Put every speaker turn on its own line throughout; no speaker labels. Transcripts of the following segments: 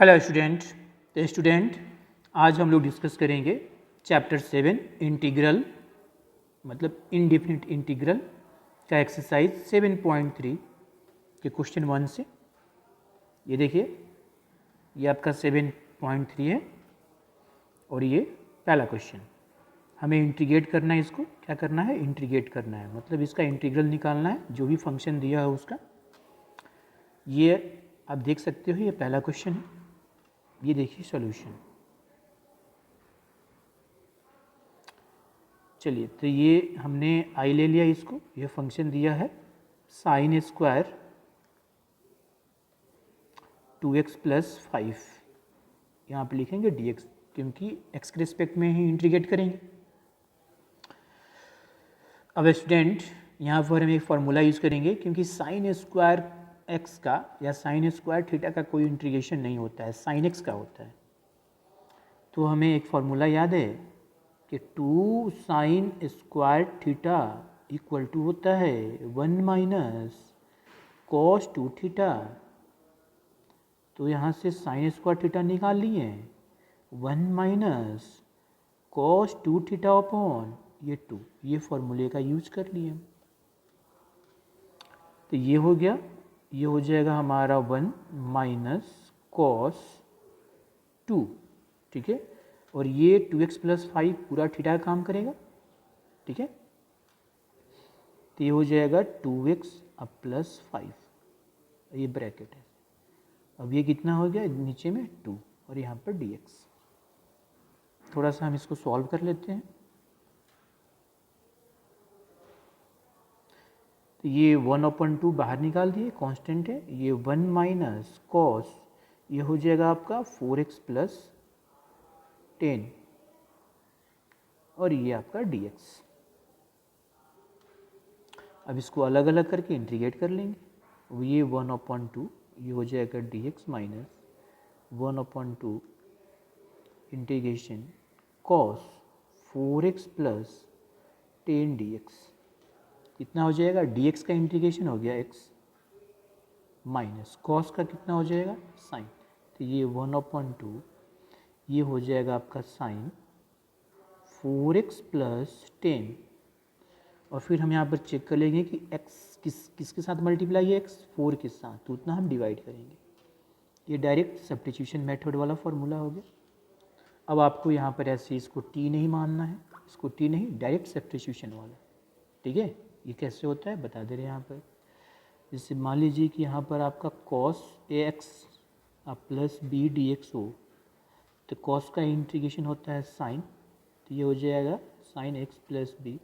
Hello student आज हम लोग डिस्कस करेंगे चैप्टर 7 इंटीग्रल मतलब इनडेफिनिट इंटीग्रल का एक्सरसाइज 7.3 के क्वेश्चन 1 से। ये देखिए, ये आपका 7.3 है और ये पहला क्वेश्चन। हमें इंटीग्रेट करना है, इसको क्या करना है, इंटीग्रेट करना है, मतलब इसका इंटीग्रल निकालना है जो भी फंक्शन दिया है उसका। ये आप देख सकते हो, ये पहला क्वेश्चन है। ये देखिए सॉल्यूशन। चलिए, तो ये हमने आई ले लिया, इसको ये फंक्शन दिया है साइन स्क्वायर 2x प्लस 5, यहाँ पे लिखेंगे dx क्योंकि x के रिस्पेक्ट में ही इंटीग्रेट करेंगे। अब स्टूडेंट यहाँ पर हम एक फार्मूला यूज़ करेंगे क्योंकि साइन स्क्वायर x का या साइन स्क्वायर थीटा का कोई इंटीग्रेशन नहीं होता है, साइन x का होता है। तो हमें एक फार्मूला याद है कि 2 sine square theta equal to होता है 1 माइनस कॉस 2 थीटा। तो यहाँ से साइन स्क्वायर थीटा निकाल लिए, 1 माइनस कॉस 2 थीटा अपॉन ये 2, ये फॉर्मूले का यूज कर लिए। तो ये हो गया, ये हो जाएगा हमारा 1 माइनस कॉस 2, ठीक है। और ये 2x प्लस 5 पूरा थीटा का काम करेगा, ठीक है। तो ये हो जाएगा 2x अब प्लस 5, ये ब्रैकेट है। अब ये कितना हो गया, नीचे में 2 और यहाँ पर dx। थोड़ा सा हम इसको सॉल्व कर लेते हैं। तो ये 1/2 बाहर निकाल दिए, कांस्टेंट है। ये 1 माइनस कॉस, ये हो जाएगा आपका 4x प्लस 10 और ये आपका dx। अब इसको अलग अलग करके इंटीग्रेट कर लेंगे। ये 1/2, ये हो जाएगा dx minus 1/2 integration cos 4x plus 10 dx। कितना हो जाएगा, dx का इंटीग्रेशन हो गया x माइनस कॉस का कितना हो जाएगा, साइन। तो ये 1/2, ये हो जाएगा आपका साइन 4x प्लस 10। और फिर हम यहाँ पर चेक कर लेंगे कि x किसके साथ मल्टीप्लाई है, x 4 के साथ, तो उतना हम डिवाइड करेंगे। ये डायरेक्ट सब्स्टिट्यूशन मेथड वाला फॉर्मूला हो गया। अब आपको यहाँ पर ऐसे इसको t नहीं मानना है, इसको t नहीं, डायरेक्ट सब्स्टिट्यूशन वाला, ठीक है। ये कैसे होता है बता दे रहे हैं यहाँ पर। जैसे मान लीजिए कि यहाँ पर आपका cos ax plus b dx हो, तो cos का इंटीग्रेशन होता है साइन, तो ये हो जाएगा साइन x प्लस बी।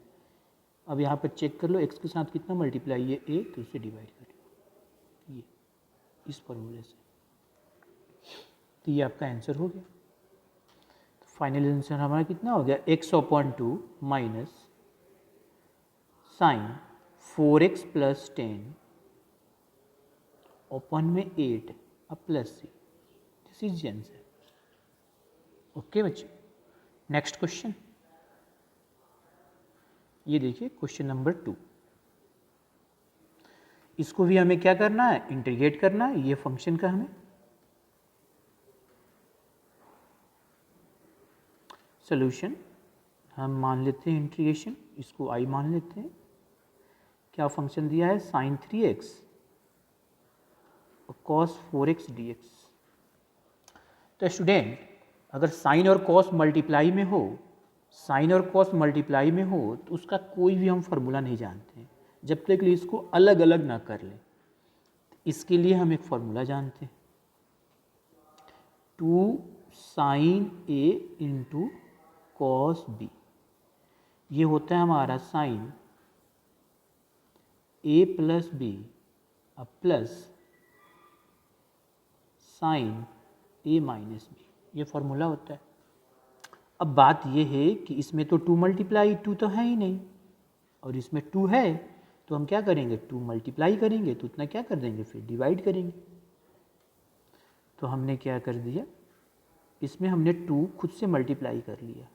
अब यहाँ पर चेक कर लो x के साथ कितना मल्टीप्लाई, ये a, तो इसे डिवाइड कर लो ये इस फॉर्मूले से। तो ये आपका आंसर हो गया। तो फाइनल आंसर हमारा कितना हो गया, x/2 minus sign 4x plus 10 open में 8 अब plus c। This is the answer. Okay बच्चों, नेक्स्ट क्वेश्चन। ये देखिए क्वेश्चन नंबर 2। इसको भी हमें क्या करना है, इंटीग्रेट करना है। ये फंक्शन का हमें सॉल्यूशन हम मान लेते हैं इंटीग्रेशन, इसको i मान लेते हैं। क्या फंक्शन दिया है, साइन 3x और कॉस 4x dx। तो स्टूडेंट अगर साइन और कॉस मल्टीप्लाई में हो, साइन और कॉस मल्टीप्लाई में हो, तो उसका कोई भी हम फार्मूला नहीं जानते हैं जब तक कि इसको अलग अलग ना कर लें। इसके लिए हम एक फार्मूला जानते हैं, 2 sine a into cos b। ये होता है हमारा साइन a प्लस बी अब plus sine a minus B, ये फार्मूला होता है। अब बात ये है कि इसमें तो 2 मल्टीप्लाई 2 तो है ही नहीं, और इसमें 2 है, तो हम क्या करेंगे, 2 मल्टीप्लाई करेंगे तो उतना क्या कर देंगे, फिर डिवाइड करेंगे। तो हमने क्या कर दिया, इसमें हमने 2 खुद से मल्टीप्लाई कर लिया।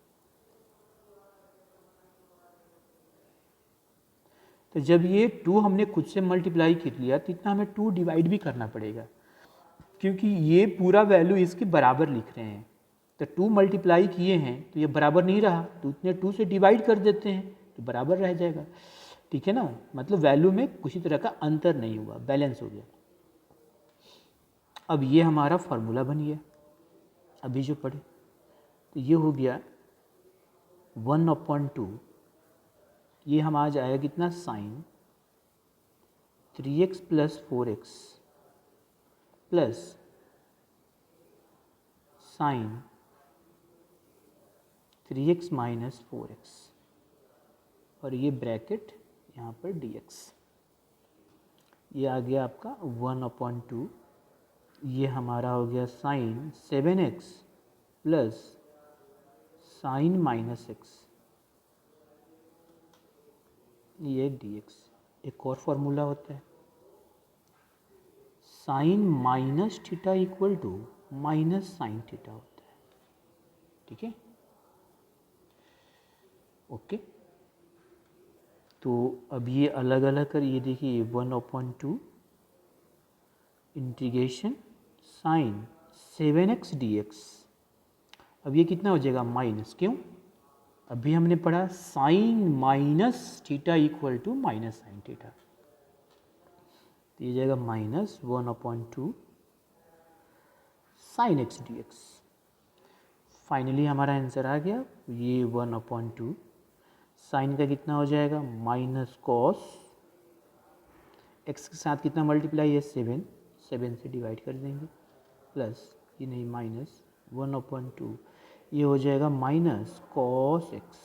तो जब ये 2 हमने खुद से मल्टीप्लाई कर लिया तो इतना हमें 2 डिवाइड भी करना पड़ेगा, क्योंकि ये पूरा वैल्यू इसके बराबर लिख रहे हैं, तो 2 मल्टीप्लाई किए हैं तो ये बराबर नहीं रहा, तो इतने 2 से डिवाइड कर देते हैं तो बराबर रह जाएगा। ठीक है ना, मतलब वैल्यू में किसी तरह का अंतर नहीं हुआ, बैलेंस हो गया। अब ये हमारा फार्मूला बन गया अभी जो पढ़े, तो ये हो गया 1/2, ये हम आ जाएगा कितना, sign 3x + 4x plus sign 3x - 4x, और ये ब्रैकेट यहाँ पर dx, ये आ गया आपका 1/2, ये हमारा हो गया sine 7x plus sine -x, ये dx। एक और फॉर्मूला होता है, साइन -θ इक्वल टू -sin θ होता है। ठीक है, ओके। तो अब ये अलग अलग कर, ये देखिए 1/2 इंटीग्रेशन साइन 7x dx, अब ये कितना हो जाएगा, माइनस, क्यों, अभी हमने पढ़ा साइन -θ इक्वल टू -sin θ, तो ये जाएगा -1/2 साइन x dx। फाइनली हमारा आंसर आ गया, ये 1/2 साइन का कितना हो जाएगा, माइनस कॉस, एक्स के साथ कितना मल्टीप्लाई है, 7 से डिवाइड कर देंगे, प्लस ये नहीं माइनस 1/2, ये हो जाएगा माइनस कॉस एक्स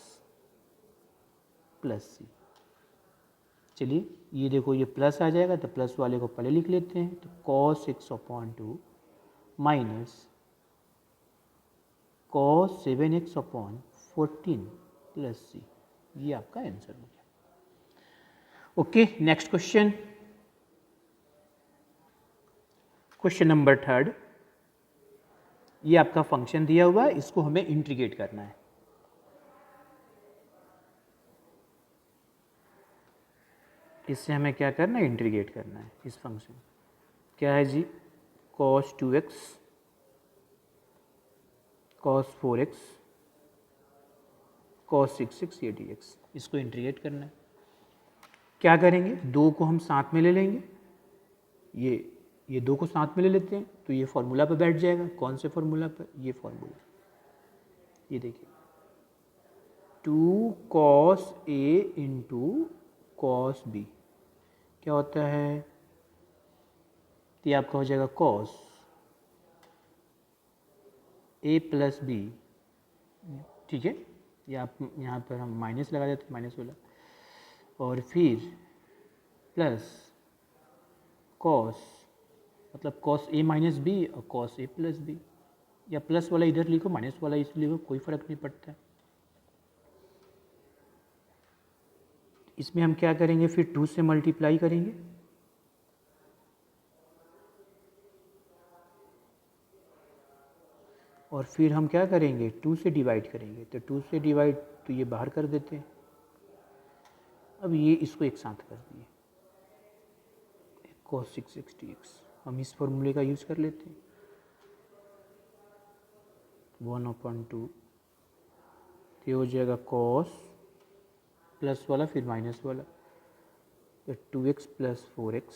प्लस सी। चलिए ये देखो ये प्लस आ जाएगा, तो प्लस वाले को पहले लिख लेते हैं, तो cos 6/2 minus cos 7x/14 plus C, ये आपका आंसर हो गया। Okay, next question, question number 3, ये आपका फंक्शन दिया हुआ है, इसको हमें इंटीग्रेट करना है। इससे हमें क्या करना है, इंटीग्रेट करना है इस फंक्शन, क्या है जी, cos 2x cos 4x cos 6x ये dx, इसको इंटीग्रेट करना है। क्या करेंगे, दो को हम साथ में ले लेंगे, ये दो को साथ में ले लेते हैं, तो ये फॉर्मूला पे बैठ जाएगा। कौन से फॉर्मूला पर, ये फॉर्मूला, ये देखिए 2 cos A × cos B क्या होता है, तो ये आपका हो जाएगा cos A + B, ठीक है, ये आप यहाँ पर हम माइनस लगा देते हैं, माइनस वाला, और फिर प्लस cos, मतलब cos A - B और cos A + B, या प्लस वाला इधर लिखो, माइनस वाला इस लिखो, कोई फर्क नहीं पड़ता है। इसमें हम क्या करेंगे, फिर 2 से मल्टीप्लाई करेंगे, और फिर हम क्या करेंगे, 2 से डिवाइड करेंगे, तो 2 से डिवाइड, तो ये बाहर कर देते हैं। अब ये इसको एक साथ कर दिए, cos 6x dx, हम इस फॉर्मूले का यूज़ कर लेते हैं, 1/2, ये हो जाएगा cos प्लस वाला फिर माइनस वाला, तो 2x + 4x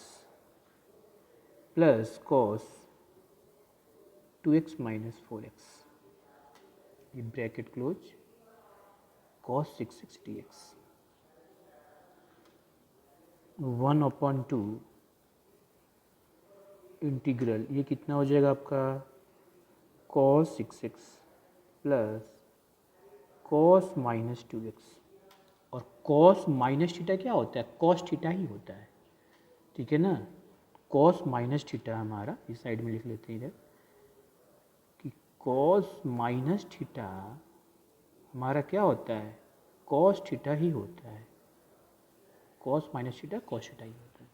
plus cos 2x - 4x, ये bracket close, cos 6x dx 1/2 integral, ये कितना हो जाएगा आपका, cos 6x plus cos -2x, और cos -θ क्या होता है, cos θ ही होता है, ठीक है ना। cos -θ हमारा इस साइड में लिख लेते हैं इधर, कि cos -θ हमारा क्या होता है, cos θ ही होता है, cos -θ cos θ ही होता है।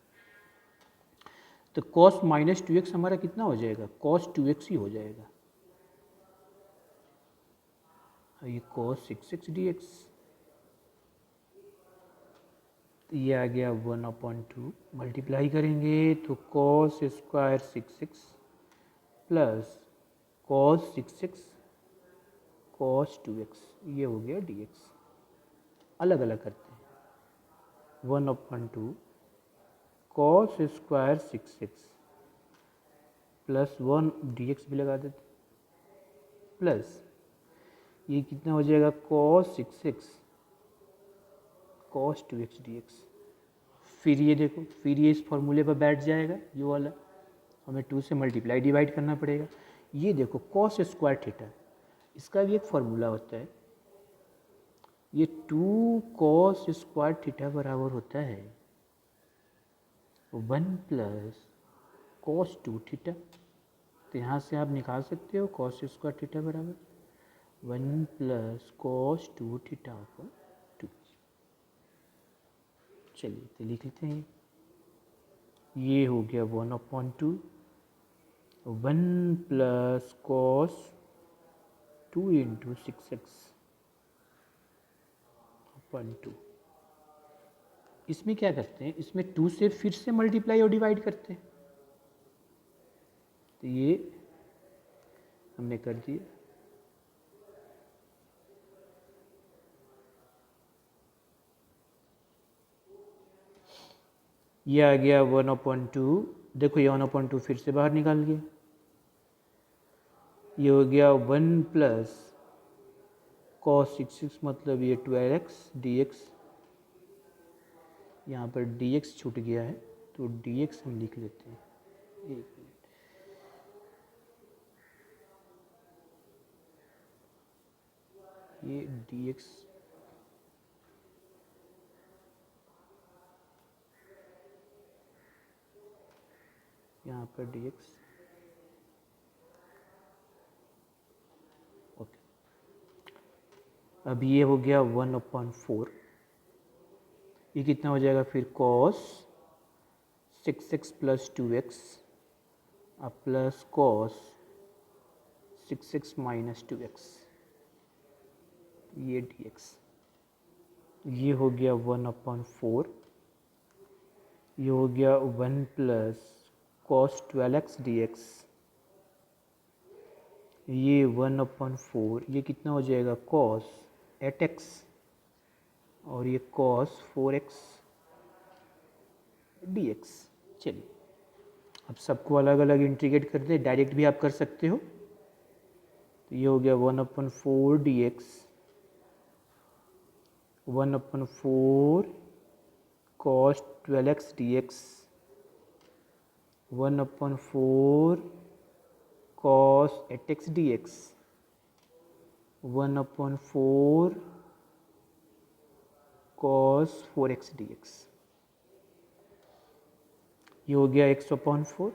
तो cos -2x हमारा कितना हो जाएगा, cos 2x ही हो जाएगा, ये cos 6x dx, तो ये आ गया 1/2, मल्टीप्लाई करेंगे तो cos² 6x plus cos 6x cos 2x, ये हो गया dx। अलग अलग करते हैं। 1/2 cos square 6x plus 1 dx भी लगा देते, प्लस ये कितना हो जाएगा cos 6x cos 2x dx। फिर ये देखो, फिर ये इस फॉर्मूले पर बैठ जाएगा, ये वाला हमें 2 से मल्टीप्लाई डिवाइड करना पड़ेगा। ये देखो कॉस स्क्वायर थीटा, इसका भी एक फॉर्मूला होता है, ये 2 कॉस स्क्वायर थीटा बराबर होता है 1 प्लस कॉस 2 थीटा। तो यहाँ से आप निकाल सकते हो कॉस स्क्वायर थीटा बराबर 1 प्लस कॉस 2 थीटा अपॉन 2। चलिए तो लिख लेते हैं, ये हो गया 1/2 1 plus cos 2 into 6x upon 2। इसमें क्या करते हैं, इसमें 2 से फिर से मल्टीप्लाई और डिवाइड करते हैं, तो ये हमने कर दिया। ये आ गया 1/2, देखो ये 1/2 फिर से बाहर निकाल गया, ये हो गया 1 प्लस कॉस 6x मतलब ये 12x dx। यहाँ पर dx छूट गया है तो dx हम लिख लेते हैं। एक मिनट, ये dx यहाँ पर dx, ओके। अब ये हो गया 1/4, ये कितना हो जाएगा फिर कॉस 6x प्लस 2x अब plus cos 6x minus 2x, ये dx। ये हो गया 1/4, ये हो गया 1 प्लस कॉस 12x dx। ये 1/4, ये कितना हो जाएगा कॉस 8x और ये कॉस 4x dx। चलिए अब सबको अलग अलग इंटीग्रेट कर दे, डायरेक्ट भी आप कर सकते हो। तो ये हो गया 1/4 dx 1/4 cos 12x dx 1/4 cos 8x dx 1/4 cos 4x dx। ये हो गया x/4,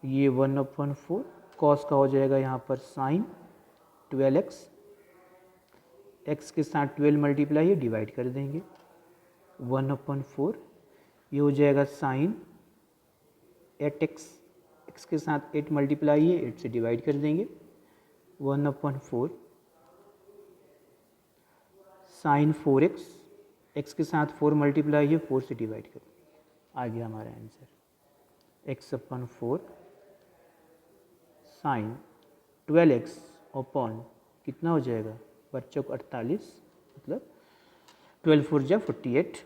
ये 1/4 cos का हो जाएगा यहाँ पर साइन 12x, x के साथ 12 मल्टीप्लाई है डिवाइड कर देंगे 1/4, ये हो जाएगा साइन 8x, x के साथ 8 मल्टीप्लाई है 8 से डिवाइड कर देंगे 1/4 साइन 4x, x के साथ 4 मल्टीप्लाई है 4 से डिवाइड कर देंगे। आ गया हमारा answer x/4 sign 12x upon कितना हो जाएगा बच्चों को 48, मतलब 12 4 जा 48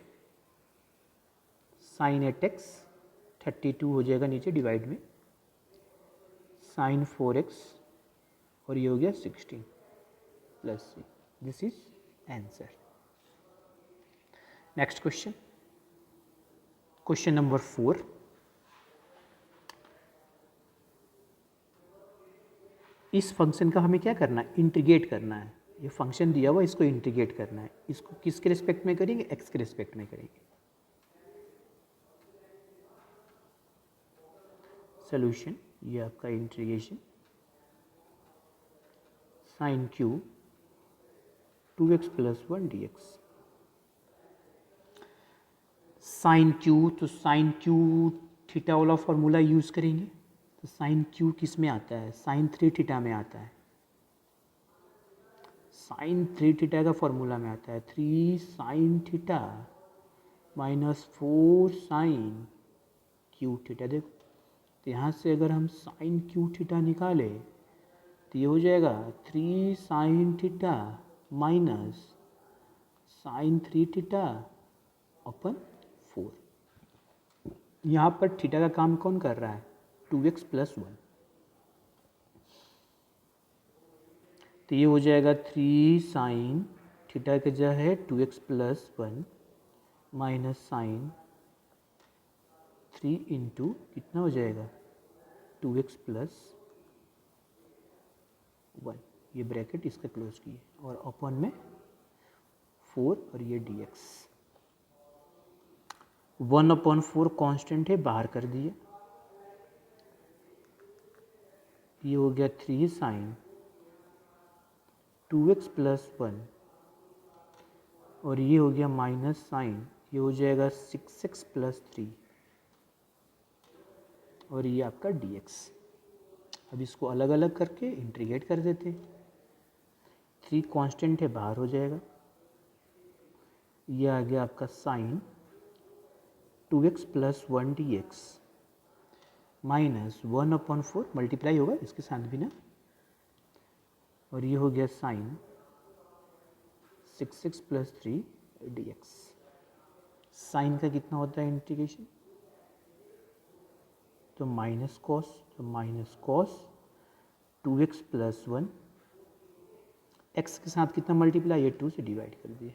साइन 8x 32 हो जाएगा नीचे डिवाइड में साइन 4x और ये हो गया 16 plus c। This is answer. Next question, question number 4। इस फंक्शन का हमें क्या करना है, इंटीग्रेट करना है। ये फंक्शन दिया हुआ इसको इंटीग्रेट करना है। इसको किसके रिस्पेक्ट में करेंगे, x के रिस्पेक्ट में करेंगे। सोल्यूशन, ये आपका integration sine cube 2x + 1 dx। Sine cube, तो साइन क्यू थीटा वाला फॉर्मूला यूज़ करेंगे। तो साइन क्यू किस में आता है, साइन 3 थीटा में आता है। साइन 3 थीटा का फॉर्मूला में आता है 3 sine theta minus 4 sine cube theta. देखो तो यहाँ से अगर हम साइन क्यू थीटा निकालें तो ये हो जाएगा 3 sine theta minus sine 3 theta upon 4। यहाँ पर थीटा का काम कौन कर रहा है? 2x + 1। तो ये हो जाएगा 3 साइन थीटा का जो है 2x + 1 माइनस साइन 3 इंटू कितना हो जाएगा 2x + 1। ये ब्रैकेट इसका क्लोज किए और अपन में 4 और ये dx। 1/4 कांस्टेंट है, बाहर कर दिए। ये हो गया 3 साइन 2x + 1 और ये हो गया माइनस साइन, ये हो जाएगा 6x + 3 और ये आपका dx। अब इसको अलग अलग करके इंटीग्रेट कर देते हैं। 3 कांस्टेंट है, बाहर हो जाएगा। ये आ गया आपका sign 2x + 1 dx minus 1/4 multiply होगा इसके साथ भी ना, और ये हो गया साइन 6x + 3 dx। साइन का कितना होता है इंटीग्रेशन? तो माइनस कॉस, तो माइनस कॉस 2x + 1, x के साथ कितना मल्टीप्लाई, ये 2 से डिवाइड कर दिए।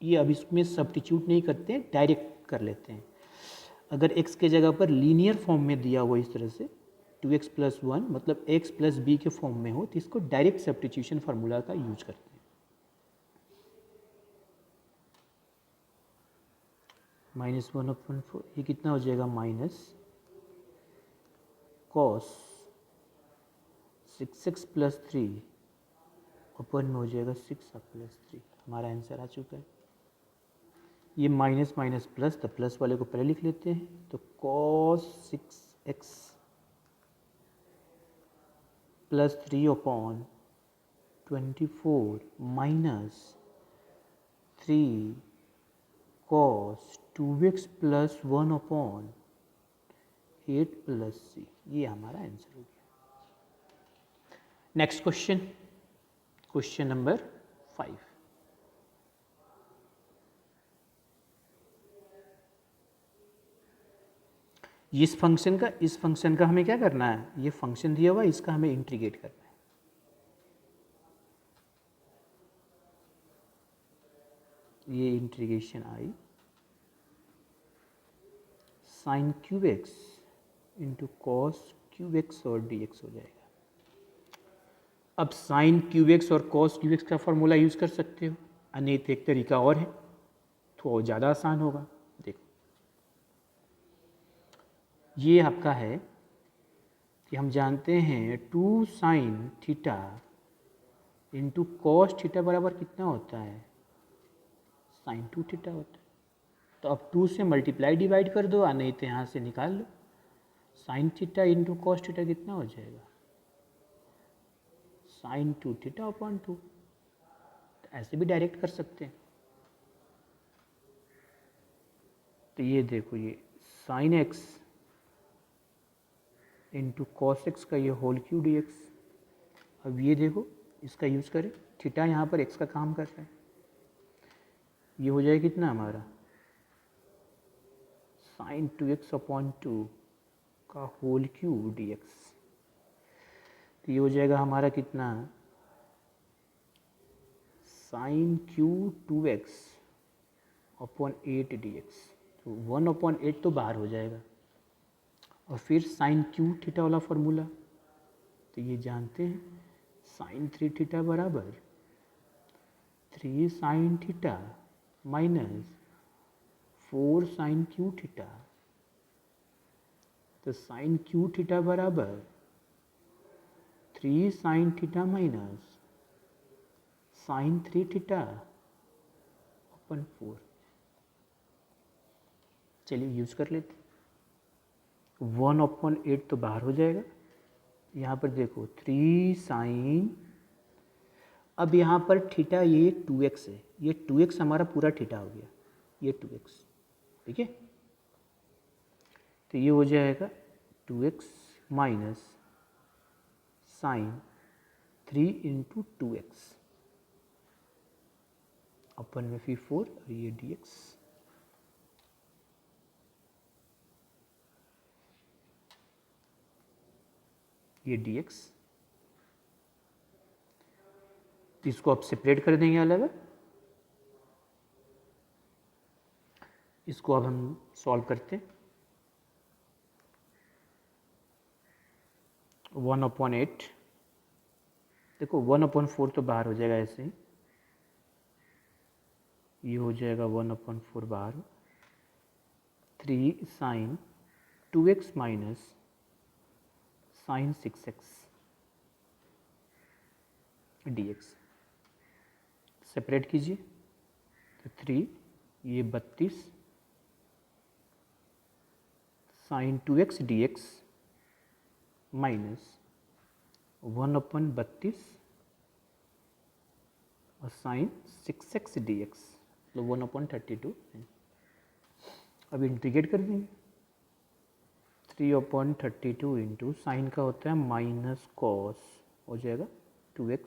ये अब इसमें सब्स्टिट्यूट नहीं करते हैं, डायरेक्ट कर लेते हैं। अगर x के जगह पर लीनियर फॉर्म में दिया हुआ इस तरह से 2x + 1 मतलब x + b के फॉर्म में हो तो इसको डायरेक्ट सब्स्टिट्यूशन फार्मूला का यूज करते हैं। -1/4 ये कितना हो जाएगा माइनस कॉस 6x + 3 अपन में हो जाएगा 6 + 3। हमारा आंसर आ चुका है। ये माइनस माइनस प्लस, तो प्लस वाले को पहले लिख लेते हैं। तो cos 6x + 3/24 minus 3 cos 2x + 1/8 + c, ये हमारा आंसर हो गया। Next question, question number 5। इस फंक्शन का हमें क्या करना है? ये फंक्शन दिया हुआ है, इसका हमें इंटीग्रेट करना है। ये इंटीग्रेशन आई sin cube x into cos cube x और dx हो जाएगा। अब sin क्यूब एक्स और cos क्यूब एक्स का फॉर्मूला यूज़ कर सकते हो, अन्य एक तरीका और है, तो ज़्यादा आसान होगा। देखो ये आपका है कि हम जानते हैं 2 sin theta into cos theta बराबर कितना होता है? sin 2 थीटा होता है। तो अब 2 से मल्टीप्लाई डिवाइड कर दो, नहीं तो यहाँ से निकाल लो। sin theta into cos theta कितना हो जाएगा? sin 2 थीटा/2। तो ऐसे भी डायरेक्ट कर सकते हैं। तो ये देखो, ये sin x into cos x का ये होल क्यू dx। अब ये देखो, इसका यूज़ करें, थीटा यहाँ पर x का काम कर रहा है। ये हो जाएगा कितना हमारा? sin 2x/2 का होल क्यू dx। तो ये हो जाएगा हमारा कितना? sin Q 2x/8 dx। तो 1/8 तो बाहर हो जाएगा। और फिर sin क्यू थीटा वाला फॉर्मूला, तो ये जानते हैं sin 3 थीटा बराबर 3 sin theta minus 4 sin Q theta. तो sin क्यू थीटा बराबर 3 sin थीटा माइनस sin 3 थीटा/4। चलिए यूज़ कर लेते। 1/8 तो बाहर हो जाएगा। यहाँ पर देखो 3 sin, अब यहाँ पर थीटा ये 2x है, ये 2x हमारा पूरा थीटा हो गया, ये 2x, ठीक है। तो ये हो जाएगा 2x minus sine 3 into 2x अपन में फिर 4 और ये dx। ये dx, इसको आप सेपरेट कर देंगे अलग। इसको अब हम सॉल्व करते हैं। 1/8, देखो 1/4 तो बाहर हो जाएगा ऐसे ही, ये हो जाएगा 1/4 बाहर। 3 sine 2x minus sine 6x dx। Separate कीजिए तो 3, ये 32 साइन 2x dx माइनस 1/32 और साइन 6x dx, तो 1/32। अब इंटीग्रेट कर देंगे। 3/32 इंटू साइन का होता है माइनस कॉस, हो जाएगा 2x,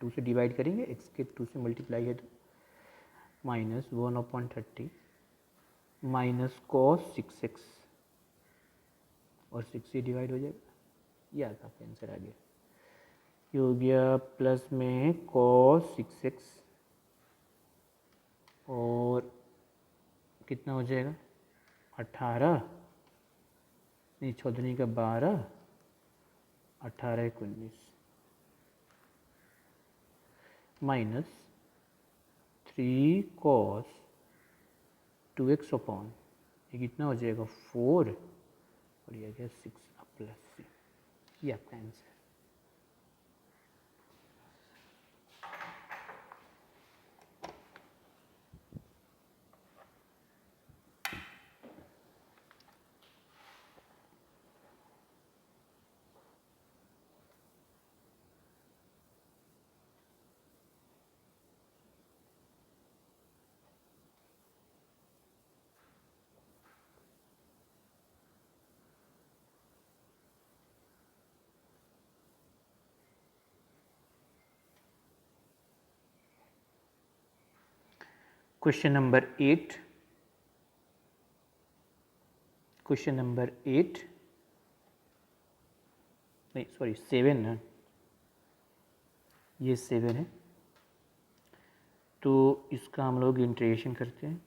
2 से डिवाइड करेंगे, x के 2 से मल्टीप्लाई है तो माइनस 1/30 माइनस कॉस 6x, और 6 से डिवाइड हो जाएगा, ये आता है आंसर आ गया। ये हो गया प्लस में कॉस 6x और कितना हो जाएगा 18, नहीं 14 का 12, 18 × 19 माइनस 3 कॉस 2x अपॉन ये कितना हो जाएगा 4 और ये गया 6 प्लस c, ये आपका answer. Question number 8, question number 8 नहीं सॉरी 7 है, ये 7 है, तो इसका हम लोग इंटीग्रेशन करते हैं।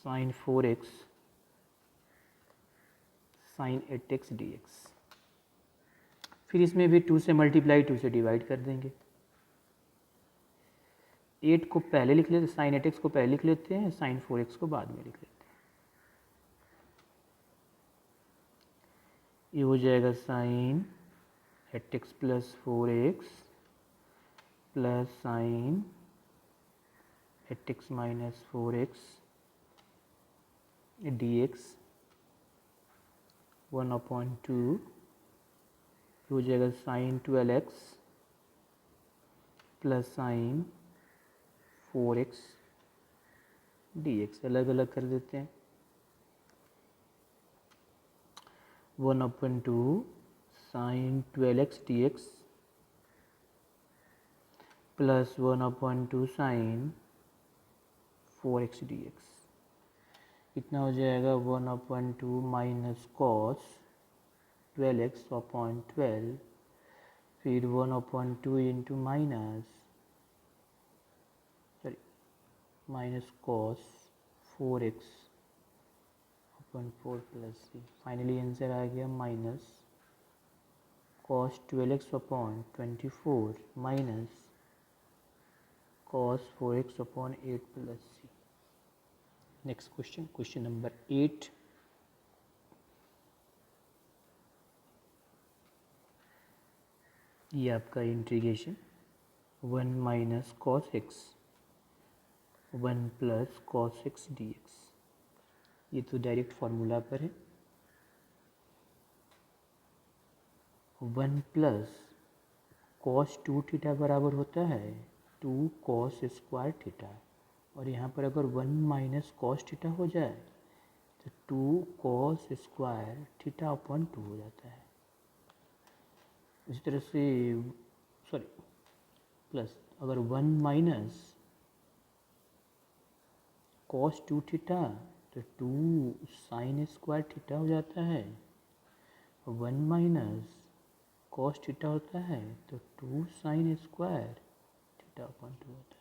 Sign 4x sign 8x dx, फिर इसमें भी 2 से मल्टीप्लाई 2 से डिवाइड कर देंगे। 8 को पहले लिख लेते, साइन 8x को पहले लिख लेते हैं, साइन 4x को बाद में लिख लेते हैं। ये हो जाएगा sine 8x plus 4x plus sine 8x minus 4x dx 1/2 हो जाएगा sign 12x plus sign 4x dx, अलग अलग कर देते हैं। 1/2 sine 12x dx plus 1/2 sine 4x dx, कितना हो जाएगा 1/2 माइनस कॉस 12x अपॉन 12, फिर 1/2 into minus cos 4x upon 4 plus C, finally answer आ गया minus cos 12x upon 24 minus cos 4x upon 8 plus C. Next question, question number 8, ये आपका integration 1 minus cos x 1 plus cos x dx, ये तो direct formula पर है। 1 plus cos 2 theta बराबर होता है 2 कॉस स्क्वायर थीटा, और यहाँ पर अगर 1 माइनस कॉस थीटा हो जाए तो 2 कॉस स्क्वायर थीटा अपॉन 2 हो जाता है। इसी तरह से सॉरी प्लस अगर 1 माइनस कॉस 2 थीटा तो 2 साइन स्क्वायर थीटा हो जाता है। 1 माइनस कॉस थीटा होता है तो 2 साइन स्क्वायर थीटा अपॉन 2 होता है।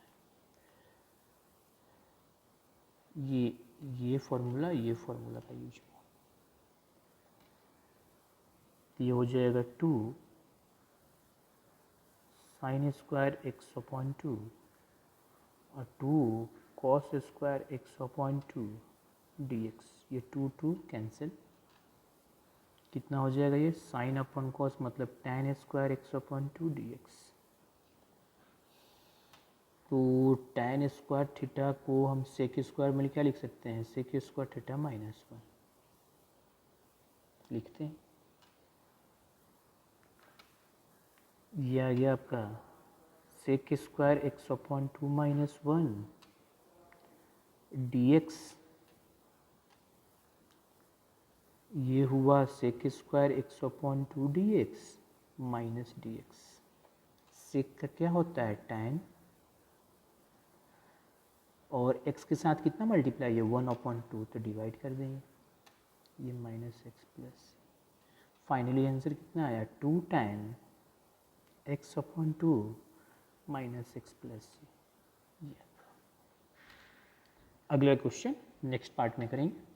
ये फॉर्मूला का यूज हुआ, ये हो जाएगा 2 साइन स्क्वायर एक्स अपॉन 2 और 2 cos square x upon 2 d x. ये 2 कैंसिल, कितना हो जाएगा ये साइन अपॉन कॉस मतलब tan square x upon 2 d x. तो tan स्क्वायर थीटा को हम सेक स्क्वायर में क्या लिख सकते हैं, सेक स्क्वायर थीटा माइनस 1 लिखते हैं। ये आ गया आपका sec square x upon 2 minus 1 d x. ये हुआ sec square x upon 2 d x minus d x. Sec का क्या होता है tan, और x के साथ कितना मल्टीप्लाई है 1 अपॉन 2, तो डिवाइड कर देंगे, ये minus x plus. Finally answer कितना आया 2 tan x upon 2 minus x plus C. अगला क्वेश्चन नेक्स्ट पार्ट में करेंगे।